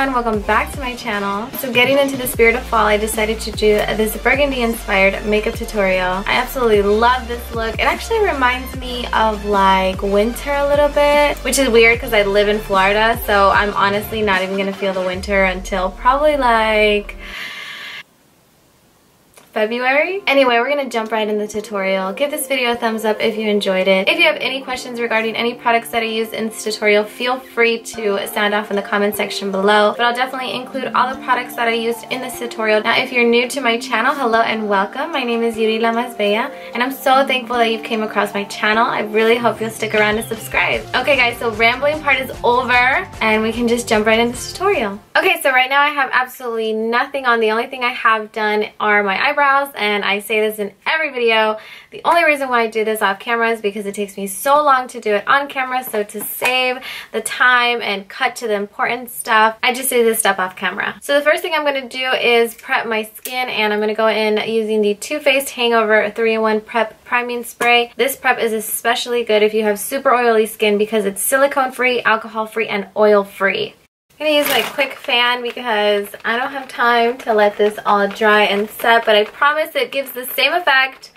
everyone, welcome back to my channel. So getting into the spirit of fall, I decided to do this burgundy inspired makeup tutorial. I absolutely love this look. It actually reminds me of like winter a little bit, which is weird because I live in Florida, so I'm honestly not even gonna feel the winter until probably like February. Anyway, we're gonna jump right in the tutorial. Give this video a thumbs up if you enjoyed it. If you have any questions regarding any products that I used in this tutorial, feel free to sound off in the comment section below. But I'll definitely include all the products that I used in this tutorial. Now, if you're new to my channel, hello and welcome. My name is Yuri Lamasbella, and I'm so thankful that you've came across my channel. I really hope you'll stick around and subscribe. Okay guys, so rambling part is over, and we can just jump right into this tutorial. Okay, so right now I have absolutely nothing on. The only thing I have done are my eyebrows. And I say this in every video. The only reason why I do this off camera is because it takes me so long to do it on camera. So to save the time and cut to the important stuff, I just do this stuff off camera. So the first thing I'm going to do is prep my skin, and I'm going to go in using the Too Faced Hangover 3-in-1 Prep Priming Spray. This prep is especially good if you have super oily skin because it's silicone free, alcohol free, and oil free. I'm going to use my quick fan because I don't have time to let this all dry and set, but I promise it gives the same effect,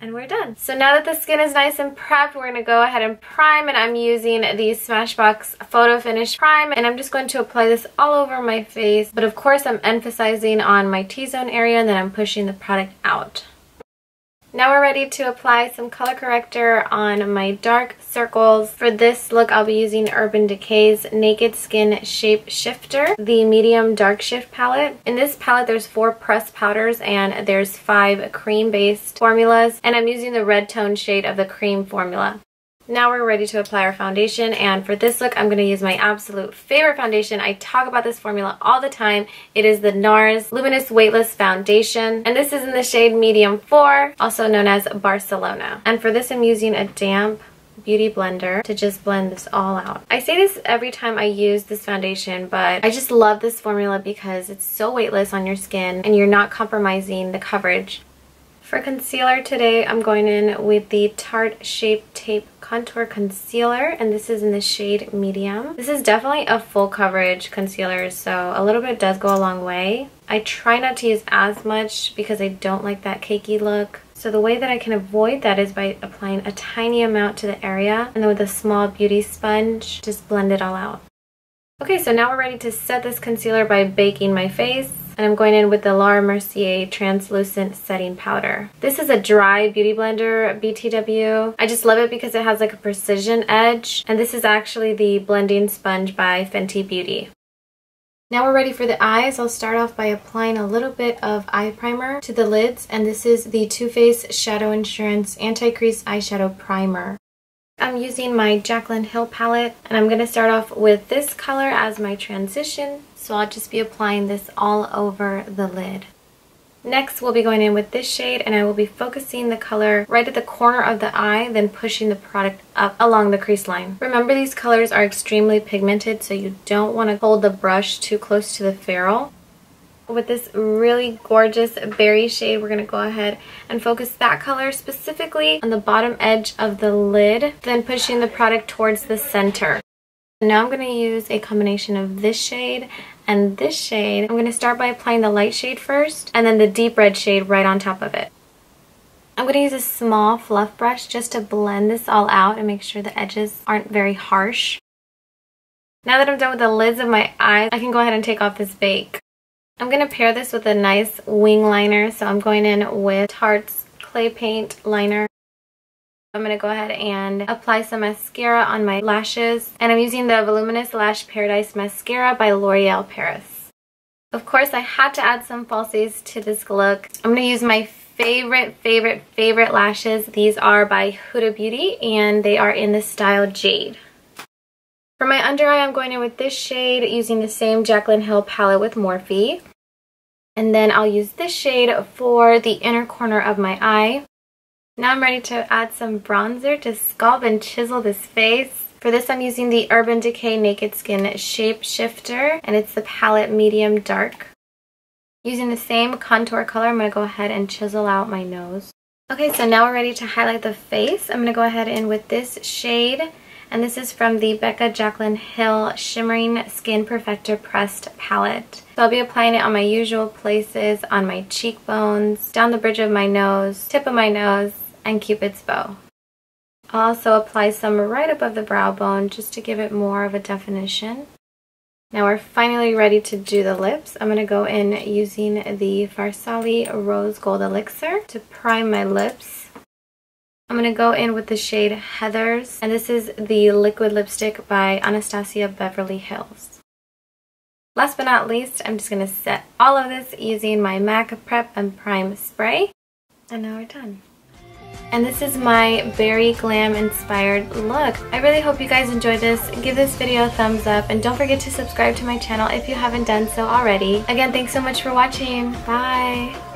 and we're done. So now that the skin is nice and prepped, we're going to go ahead and prime, and I'm using the SmashBox Photo Finish Prime, and I'm just going to apply this all over my face, but of course I'm emphasizing on my T-zone area, and then I'm pushing the product out. Now we're ready to apply some color corrector on my dark circles. For this look, I'll be using Urban Decay's Naked Skin Shapeshifter, the medium dark shift palette. In this palette, there's 4 pressed powders and there's 5 cream-based formulas, and I'm using the red tone shade of the cream formula. Now we're ready to apply our foundation, and for this look I'm going to use my absolute favorite foundation. I talk about this formula all the time. It is the NARS Luminous Weightless Foundation, and this is in the shade Medium 4, also known as Barcelona. And for this I'm using a damp beauty blender to just blend this all out. I say this every time I use this foundation, but I just love this formula because it's so weightless on your skin and you're not compromising the coverage. For concealer today, I'm going in with the Tarte Shape Tape Contour Concealer, and this is in the shade Medium. This is definitely a full coverage concealer, so a little bit does go a long way. I try not to use as much because I don't like that cakey look. So the way that I can avoid that is by applying a tiny amount to the area, and then with a small beauty sponge, just blend it all out. Okay, so now we're ready to set this concealer by baking my face. And I'm going in with the Mercier Translucent Setting Powder. This is a dry beauty blender, BTW. I just love it because it has like a precision edge. And this is actually the blending sponge by Fenty Beauty. Now we're ready for the eyes. I'll start off by applying a little bit of eye primer to the lids. And this is the Too Faced Shadow Insurance Anti-Crease Eyeshadow Primer. I'm using my Jaclyn Hill palette, and I'm going to start off with this color as my transition. So I'll just be applying this all over the lid. Next, we'll be going in with this shade, and I will be focusing the color right at the corner of the eye, then pushing the product up along the crease line. Remember, these colors are extremely pigmented, so you don't want to hold the brush too close to the ferrule. With this really gorgeous berry shade, we're going to go ahead and focus that color specifically on the bottom edge of the lid, then pushing the product towards the center. Now I'm going to use a combination of this shade and this shade. I'm going to start by applying the light shade first, and then the deep red shade right on top of it. I'm going to use a small fluff brush just to blend this all out and make sure the edges aren't very harsh. Now that I'm done with the lids of my eyes, I can go ahead and take off this bake. I'm going to pair this with a nice wing liner, so I'm going in with Tarte's Clay Paint Liner. I'm going to go ahead and apply some mascara on my lashes, and I'm using the Voluminous Lash Paradise Mascara by L'Oreal Paris. Of course, I had to add some falsies to this look. I'm going to use my favorite lashes. These are by HUDABeauty, and they are in the style Jade. For my under eye, I'm going in with this shade using the same Jaclyn Hill palette with Morphe. And then I'll use this shade for the inner corner of my eye. Now I'm ready to add some bronzer to sculpt and chisel this face. For this I'm using the Urban Decay Naked Skin Shapeshifter, and it's the palette Medium Dark. Using the same contour color, I'm going to go ahead and chisel out my nose. Okay, so now we're ready to highlight the face. I'm going to go ahead in with this shade, And this is from the Becca Jaclyn Hill Shimmering Skin Perfector Pressed Palette. So I'll be applying it on my usual places, on my cheekbones, down the bridge of my nose, tip of my nose, and Cupid's bow. I'll also apply some right above the brow bone just to give it more of a definition. Now we're finally ready to do the lips. I'm going to go in using the Farsali Rose Gold Elixir to prime my lips. I'm going to go in with the shade Heathers, and this is the liquid lipstick by Anastasia Beverly Hills. Last but not least, I'm just going to set all of this using my MAC Prep and Prime Spray. And now we're done. And this is my Berry Glam inspired look. I really hope you guys enjoyed this. Give this video a thumbs up and don't forget to subscribe to my channel if you haven't done so already. Again, thanks so much for watching. Bye!